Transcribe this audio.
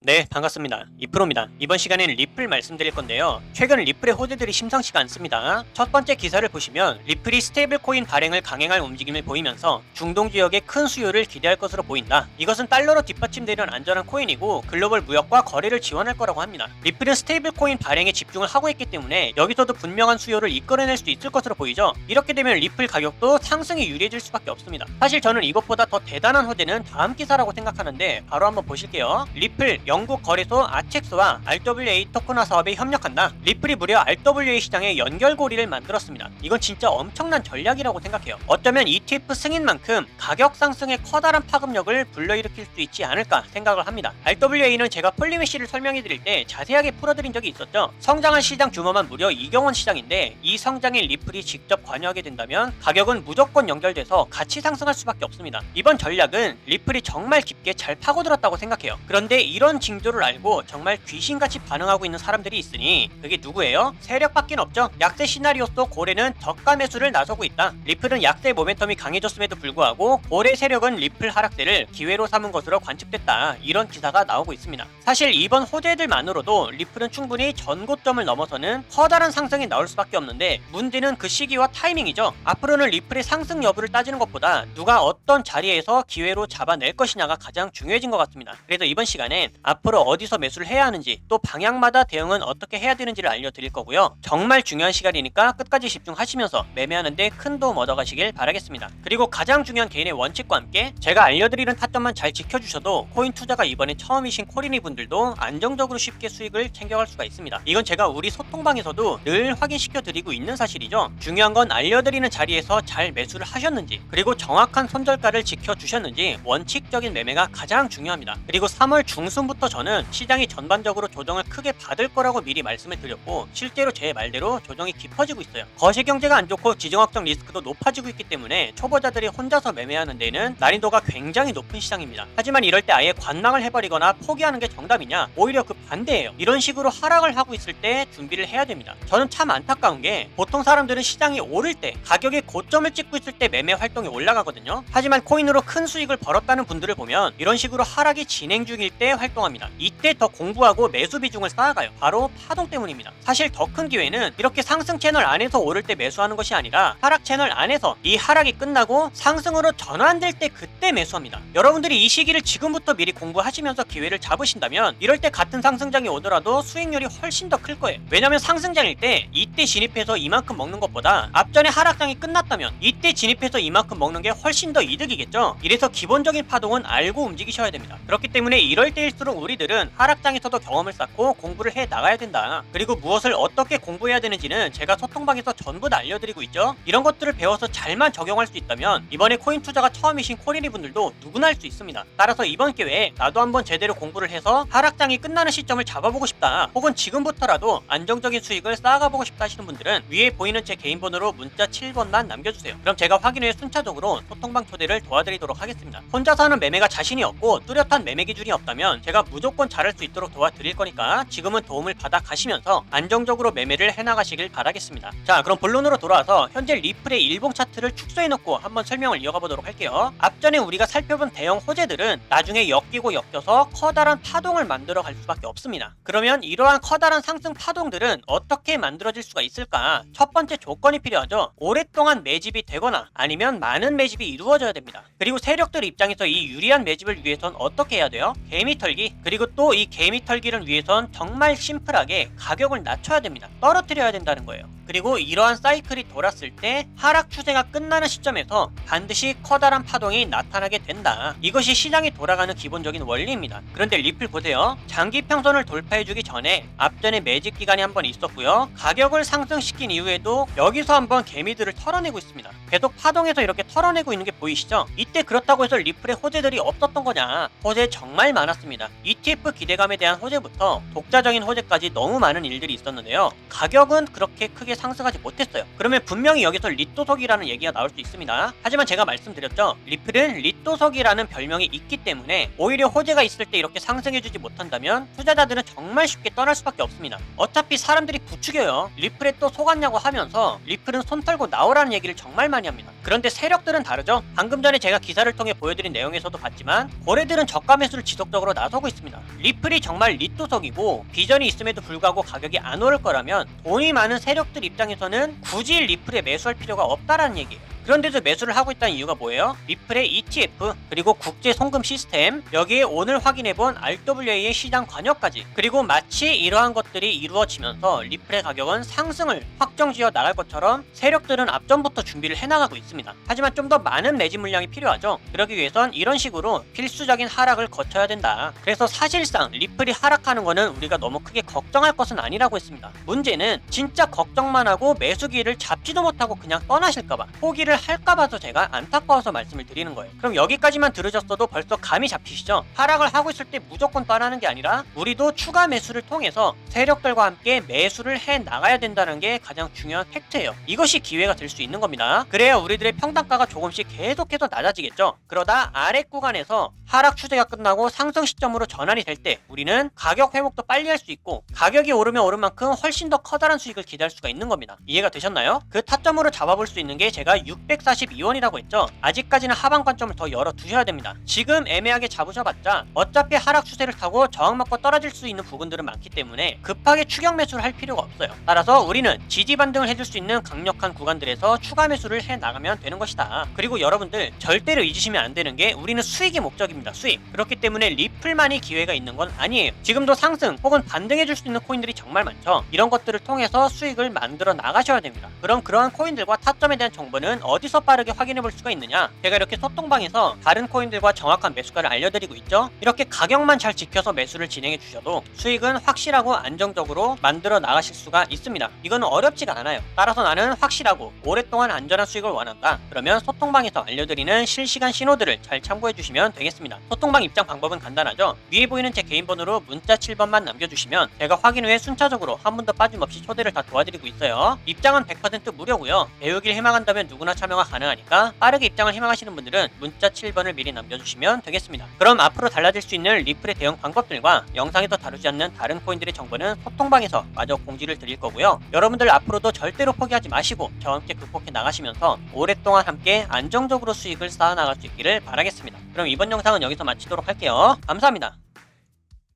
네, 반갑습니다. 이프로입니다. 이번 시간에는 리플 말씀드릴 건데요. 최근 리플의 호재들이 심상치가 않습니다. 첫 번째 기사를 보시면 리플이 스테이블 코인 발행을 강행할 움직임을 보이면서 중동 지역에 큰 수요를 기대할 것으로 보인다. 이것은 달러로 뒷받침되는 안전한 코인이고 글로벌 무역과 거래를 지원할 거라고 합니다. 리플은 스테이블 코인 발행에 집중을 하고 있기 때문에 여기서도 분명한 수요를 이끌어낼 수 있을 것으로 보이죠. 이렇게 되면 리플 가격도 상승이 유리해질 수밖에 없습니다. 사실 저는 이것보다 더 대단한 호재는 다음 기사라고 생각하는데 바로 한번 보실게요. 리플 영국 거래소 아첵스와 RWA 토큰화 사업에 협력한다. 리플이 무려 RWA 시장에 연결고리를 만들었습니다. 이건 진짜 엄청난 전략이라고 생각해요. 어쩌면 ETF 승인만큼 가격 상승의 커다란 파급력을 불러일으킬 수 있지 않을까 생각을 합니다. RWA는 제가 폴리메시를 설명해드릴 때 자세하게 풀어드린 적이 있었죠. 성장한 시장 규모만 무려 2경 원 시장인데 이 성장에 리플이 직접 관여하게 된다면 가격은 무조건 연결돼서 같이 상승할 수밖에 없습니다. 이번 전략은 리플이 정말 깊게 잘 파고들었다고 생각해요. 그런데 이런 징조를 알고 정말 귀신같이 반응하고 있는 사람들이 있으니 그게 누구예요? 세력밖에 없죠. 약세 시나리오 속 고래는 저가 매수를 나서고 있다. 리플은 약세 모멘텀이 강해졌음에도 불구하고 고래 세력은 리플 하락세를 기회로 삼은 것으로 관측됐다. 이런 기사가 나오고 있습니다. 사실 이번 호재들만으로도 리플은 충분히 전고점을 넘어서는 커다란 상승이 나올 수밖에 없는데 문제는 그 시기와 타이밍이죠. 앞으로는 리플의 상승 여부를 따지는 것보다 누가 어떤 자리에서 기회로 잡아낼 것이냐가 가장 중요해진 것 같습니다. 그래서 이번 시간엔 앞으로 어디서 매수를 해야 하는지 또 방향마다 대응은 어떻게 해야 되는지를 알려드릴 거고요. 정말 중요한 시간이니까 끝까지 집중하시면서 매매하는데 큰 도움 얻어가시길 바라겠습니다. 그리고 가장 중요한 개인의 원칙과 함께 제가 알려드리는 타점만 잘 지켜주셔도 코인 투자가 이번에 처음이신 코리니 분들도 안정적으로 쉽게 수익을 챙겨갈 수가 있습니다. 이건 제가 우리 소통방에서도 늘 확인시켜 드리고 있는 사실이죠. 중요한 건 알려드리는 자리에서 잘 매수를 하셨는지 그리고 정확한 손절가를 지켜주셨는지 원칙적인 매매가 가장 중요합니다. 그리고 3월 중순부터 저는 시장이 전반적으로 조정을 크게 받을 거라고 미리 말씀을 드렸고 실제로 제 말대로 조정이 깊어지고 있어요. 거시경제가 안 좋고 지정학적 리스크도 높아지고 있기 때문에 초보자들이 혼자서 매매하는 데는 난이도가 굉장히 높은 시장입니다. 하지만 이럴 때 아예 관망을 해버리거나 포기하는 게 정답이냐? 오히려 그 반대예요. 이런 식으로 하락을 하고 있을 때 준비를 해야 됩니다. 저는 참 안타까운 게 보통 사람들은 시장이 오를 때 가격의 고점을 찍고 있을 때 매매 활동이 올라가거든요. 하지만 코인으로 큰 수익을 벌었다는 분들을 보면 이런 식으로 하락이 진행 중일 때 활동합니다. 이때 더 공부하고 매수 비중을 쌓아가요. 바로 파동 때문입니다. 사실 더 큰 기회는 이렇게 상승 채널 안에서 오를 때 매수하는 것이 아니라 하락 채널 안에서 이 하락이 끝나고 상승으로 전환될 때 그때 매수합니다. 여러분들이 이 시기를 지금부터 미리 공부하시면서 기회를 잡으신다면 이럴 때 같은 상승장이 오더라도 수익률이 훨씬 더 클 거예요. 왜냐면 상승장일 때 이때 진입해서 이만큼 먹는 것보다 앞전에 하락장이 끝났다면 이때 진입해서 이만큼 먹는 게 훨씬 더 이득이겠죠. 이래서 기본적인 파동은 알고 움직이셔야 됩니다. 그렇기 때문에 이럴 때일수록 우리들은 하락장에서도 경험을 쌓고 공부를 해 나가야 된다. 그리고 무엇을 어떻게 공부해야 되는지는 제가 소통방에서 전부 다 알려드리고 있죠. 이런 것들을 배워서 잘만 적용할 수 있다면 이번에 코인 투자가 처음이신 코리니 분들도 누구나 할 수 있습니다. 따라서 이번 기회에 나도 한번 제대로 공부를 해서 하락장이 끝나는 시점을 잡아보고 싶다. 혹은 지금부터라도 안정적인 수익을 쌓아가보고 싶다 하시는 분들은 위에 보이는 제 개인 번호로 문자 7번만 남겨주세요. 그럼 제가 확인 후에 순차적으로 소통방 초대를 도와드리도록 하겠습니다. 혼자서 하는 매매가 자신이 없고 뚜렷한 매매 기준이 없다면 제가 무조건 잘할 수 있도록 도와드릴 거니까 지금은 도움을 받아 가시면서 안정적으로 매매를 해나가시길 바라겠습니다. 자, 그럼 본론으로 돌아와서 현재 리플의 일봉 차트를 축소해놓고 한번 설명을 이어가 보도록 할게요. 앞전에 우리가 살펴본 대형 호재들은 나중에 엮이고 엮여서 커다란 파동을 만들어 갈 수밖에 없습니다. 그러면 이러한 커다란 상승 파동들은 어떻게 만들어질 수가 있을까? 첫 번째 조건이 필요하죠. 오랫동안 매집이 되거나 아니면 많은 매집이 이루어져야 됩니다. 그리고 세력들 입장에서 이 유리한 매집을 위해선 어떻게 해야 돼요? 개미 털기. 그리고 또 이 개미 털기를 위해선 정말 심플하게 가격을 낮춰야 됩니다. 떨어뜨려야 된다는 거예요. 그리고 이러한 사이클이 돌았을 때 하락 추세가 끝나는 시점에서 반드시 커다란 파동이 나타나게 된다. 이것이 시장이 돌아가는 기본적인 원리입니다. 그런데 리플 보세요. 장기 평선을 돌파해주기 전에 앞전에 매집 기간이 한번 있었고요. 가격을 상승시킨 이후에도 여기서 한번 개미들을 털어내고 있습니다. 계속 파동에서 이렇게 털어내고 있는 게 보이시죠? 이때 그렇다고 해서 리플의 호재들이 없었던 거냐? 호재 정말 많았습니다. ETF 기대감에 대한 호재부터 독자적인 호재까지 너무 많은 일들이 있었는데요. 가격은 그렇게 크게 상승하지 못했어요. 그러면 분명히 여기서 리또석이라는 얘기가 나올 수 있습니다. 하지만 제가 말씀드렸죠. 리플은 리또석이라는 별명이 있기 때문에 오히려 호재가 있을 때 이렇게 상승해주지 못한다면 투자자들은 정말 쉽게 떠날 수밖에 없습니다. 어차피 사람들이 부추겨요. 리플에 또 속았냐고 하면서 리플은 손 털고 나오라는 얘기를 정말 많이 합니다. 그런데 세력들은 다르죠. 방금 전에 제가 기사를 통해 보여드린 내용에서도 봤지만 거래들은 저가 매수를 지속적으로 나서고 있습니다. 리플이 정말 리또석이고 비전이 있음에도 불구하고 가격이 안 오를 거라면 돈이 많은 세력들 입장에서는 굳이 리플에 매수할 필요가 없다라는 얘기예요. 그런데도 매수를 하고 있다는 이유가 뭐예요? 리플의 ETF 그리고 국제 송금 시스템, 여기에 오늘 확인해본 RWA의 시장 관여까지, 그리고 마치 이러한 것들이 이루어지면서 리플의 가격은 상승을 확정지어 나갈 것처럼 세력들은 앞전부터 준비를 해나가고 있습니다. 하지만 좀 더 많은 매집 물량이 필요하죠. 그러기 위해선 이런 식으로 필수적인 하락을 거쳐야 된다. 그래서 사실상 리플이 하락하는 거는 우리가 너무 크게 걱정할 것은 아니라고 했습니다. 문제는 진짜 걱정만 하고 매수 기회를 잡지도 못하고 그냥 떠나실까봐, 포기를 할까봐서 제가 안타까워서 말씀을 드리는 거예요. 그럼 여기까지만 들으셨어도 벌써 감이 잡히시죠? 하락을 하고 있을 때 무조건 떠나는 게 아니라 우리도 추가 매수를 통해서 세력들과 함께 매수를 해 나가야 된다는 게 가장 중요한 팩트예요. 이것이 기회가 될 수 있는 겁니다. 그래야 우리들의 평단가가 조금씩 계속해서 낮아지겠죠. 그러다 아래 구간에서 하락 추세가 끝나고 상승 시점으로 전환이 될 때 우리는 가격 회복도 빨리 할 수 있고 가격이 오르면 오른 만큼 훨씬 더 커다란 수익을 기대할 수가 있는 겁니다. 이해가 되셨나요? 그 타점으로 잡아볼 수 있는 게 제가 642원이라고 했죠. 아직까지는 하방 관점을 더 열어 두셔야 됩니다. 지금 애매하게 잡으셔봤자 어차피 하락 추세를 타고 저항 맞고 떨어질 수 있는 부분들은 많기 때문에 급하게 추격 매수를 할 필요가 없어요. 따라서 우리는 지지 반등을 해줄 수 있는 강력한 구간들에서 추가 매수를 해 나가면 되는 것이다. 그리고 여러분들 절대로 잊으시면 안 되는 게 우리는 수익이 목적입니다. 수익. 그렇기 때문에 리플만이 기회가 있는 건 아니에요. 지금도 상승 혹은 반등해줄 수 있는 코인들이 정말 많죠. 이런 것들을 통해서 수익을 만들어 나가셔야 됩니다. 그럼 그러한 코인들과 타점에 대한 정보는 어디서 빠르게 확인해 볼 수가 있느냐? 제가 이렇게 소통방에서 다른 코인들과 정확한 매수가를 알려드리고 있죠. 이렇게 가격만 잘 지켜서 매수를 진행해 주셔도 수익은 확실하고 안정적으로 만들어 나가실 수가 있습니다. 이건 어렵지가 않아요. 따라서 나는 확실하고 오랫동안 안전한 수익을 원한다. 그러면 소통방에서 알려드리는 실시간 신호들을 잘 참고해 주시면 되겠습니다. 소통방 입장 방법은 간단하죠. 위에 보이는 제 개인 번호로 문자 7번만 남겨주시면 제가 확인 후에 순차적으로 한 분도 빠짐없이 초대를 다 도와드리고 있어요. 입장은 100% 무료고요. 배우길 희망한다면 누구나 참여가 가능하니까 빠르게 입장을 희망하시는 분들은 문자 7번을 미리 남겨주시면 되겠습니다. 그럼 앞으로 달라질 수 있는 리플의 대응 방법들과 영상에서 다루지 않는 다른 코인들의 정보는 소통방에서 마저 공지를 드릴 거고요. 여러분들 앞으로도 절대로 포기하지 마시고 저와 함께 극복해 나가시면서 오랫동안 함께 안정적으로 수익을 쌓아나갈 수 있기를 바라겠습니다. 그럼 이번 영상은 여기서 마치도록 할게요. 감사합니다.